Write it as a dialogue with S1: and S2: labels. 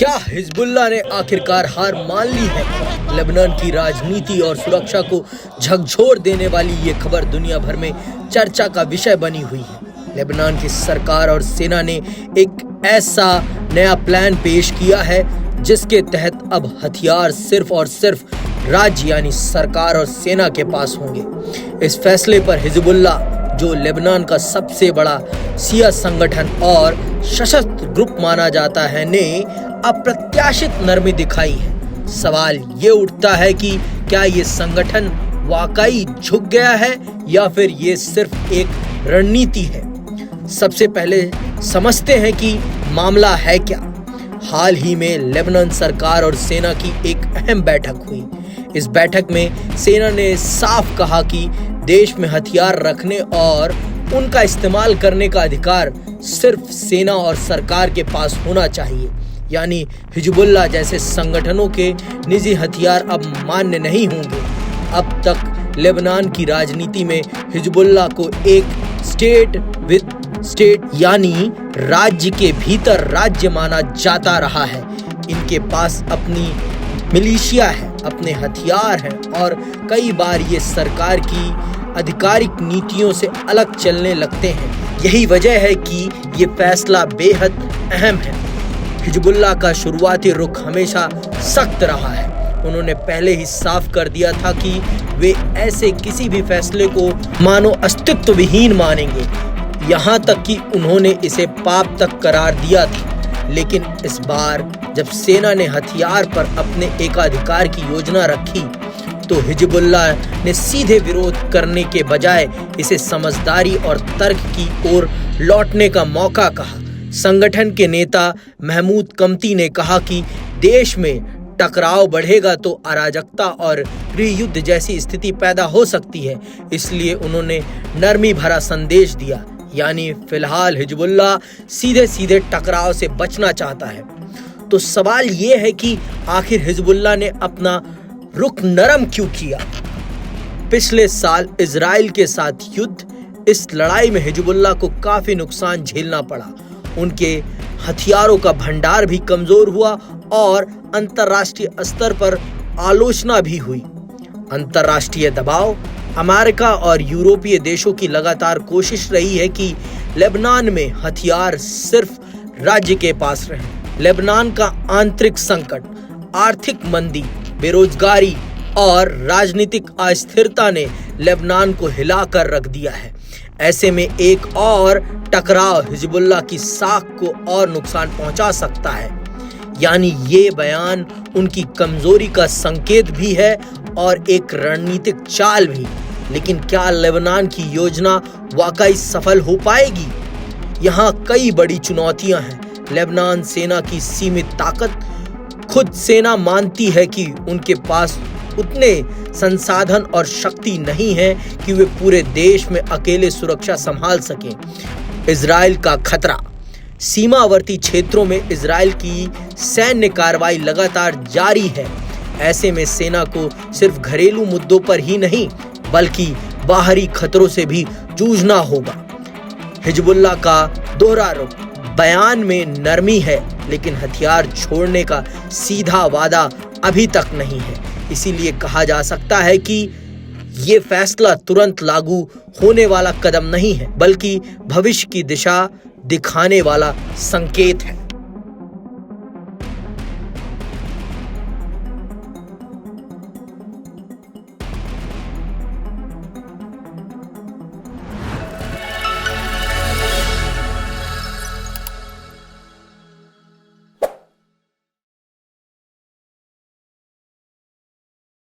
S1: क्या हिजबुल्लाह ने आखिरकार हार मान ली है? लेबनान की राजनीति और सुरक्षा को झकझोर देने वाली ये खबर दुनिया भर में चर्चा का विषय बनी हुई है। लेबनान की सरकार और सेना ने एक ऐसा नया प्लान पेश किया है जिसके तहत अब हथियार सिर्फ और सिर्फ राज्य यानी सरकार और सेना के पास होंगे। इस फैसले पर हिजबुल्लाह, जो लेबनान का सबसे बड़ा शिया संगठन और सशस्त्र ग्रुप माना जाता है, ने अप्रत्याशित नरमी दिखाई है। सवाल ये उठता है कि क्या ये संगठन वाकई झुक गया है या फिर ये सिर्फ एक रणनीति है। सबसे पहले समझते हैं कि मामला है क्या। हाल ही में लेबनान सरकार और सेना की एक अहम बैठक हुई। इस बैठक में सेना ने साफ कहा कि देश में हथियार रखने और उनका इस्तेमाल करने का अधिकार सिर्फ सेना और सरकार के पास होना चाहिए। यानी हिजबुल्लाह जैसे संगठनों के निजी हथियार अब मान्य नहीं होंगे। अब तक लेबनान की राजनीति में हिजबुल्लाह को एक स्टेट विद स्टेट यानी राज्य के भीतर राज्य माना जाता रहा है। इनके पास अपनी मिलिशिया है, अपने हथियार हैं और कई बार ये सरकार की आधिकारिक नीतियों से अलग चलने लगते हैं। यही वजह है कि ये फैसला बेहद अहम है। हिजबुल्लाह का शुरुआती रुख हमेशा सख्त रहा है। उन्होंने पहले ही साफ कर दिया था कि वे ऐसे किसी भी फैसले को मानो अस्तित्वहीन मानेंगे। यहाँ तक कि उन्होंने इसे पाप तक करार दिया था। लेकिन इस बार जब सेना ने हथियार पर अपने एकाधिकार की योजना रखी तो हिजबुल्लाह ने सीधे विरोध करने के बजाय इसे समझदारी और तर्क की ओर लौटने का मौका कहा। संगठन के नेता महमूद कमती ने कहा कि देश में टकराव बढ़ेगा तो अराजकता और गृह युद्ध जैसी स्थिति पैदा हो सकती है। इसलिए उन्होंने नरमी भरा संदेश दिया, यानी फिलहाल हिजबुल्लाह सीधे सीधे टकराव से बचना चाहता है। तो सवाल ये है कि आखिर हिजबुल्लाह ने अपना रुख नरम क्यों किया? पिछले साल इजराइल के साथ युद्ध, इस लड़ाई में हिजबुल्लाह को काफी नुकसान झेलना पड़ा। उनके हथियारों का भंडार भी कमजोर हुआ और अंतर्राष्ट्रीय स्तर पर आलोचना भी हुई। अंतर्राष्ट्रीय दबाव, अमेरिका और यूरोपीय देशों की लगातार कोशिश रही है कि लेबनान में हथियार सिर्फ राज्य के पास रहे। लेबनान का आंतरिक संकट, आर्थिक मंदी, बेरोजगारी और राजनीतिक अस्थिरता ने लेबनान को हिलाकर रख दिया है। ऐसे में एक और टकराव हिजबुल्लाह की साख को और नुकसान पहुंचा सकता है। यानी ये बयान उनकी कमजोरी का संकेत भी है और एक रणनीतिक चाल भी। लेकिन क्या लेबनान की योजना वाकई सफल हो पाएगी? यहाँ कई बड़ी चुनौतियां हैं। लेबनान सेना की सीमित ताकत, खुद सेना मानती है कि उनके पास उतने संसाधन और शक्ति नहीं है कि वे पूरे देश में अकेले सुरक्षा संभाल सकें। इजराइल का खतरा, सीमावर्ती क्षेत्रों में इजराइल की सैन्य कार्रवाई लगातार जारी है। ऐसे में सेना को सिर्फ घरेलू मुद्दों पर ही नहीं बल्कि बाहरी खतरों से भी जूझना होगा। हिजबुल्लाह का दोहरा रुख, बयान में नरमी है लेकिन हथियार छोड़ने का सीधा वादा अभी तक नहीं है। इसीलिए कहा जा सकता है कि ये फैसला तुरंत लागू होने वाला कदम नहीं है बल्कि भविष्य की दिशा दिखाने वाला संकेत है।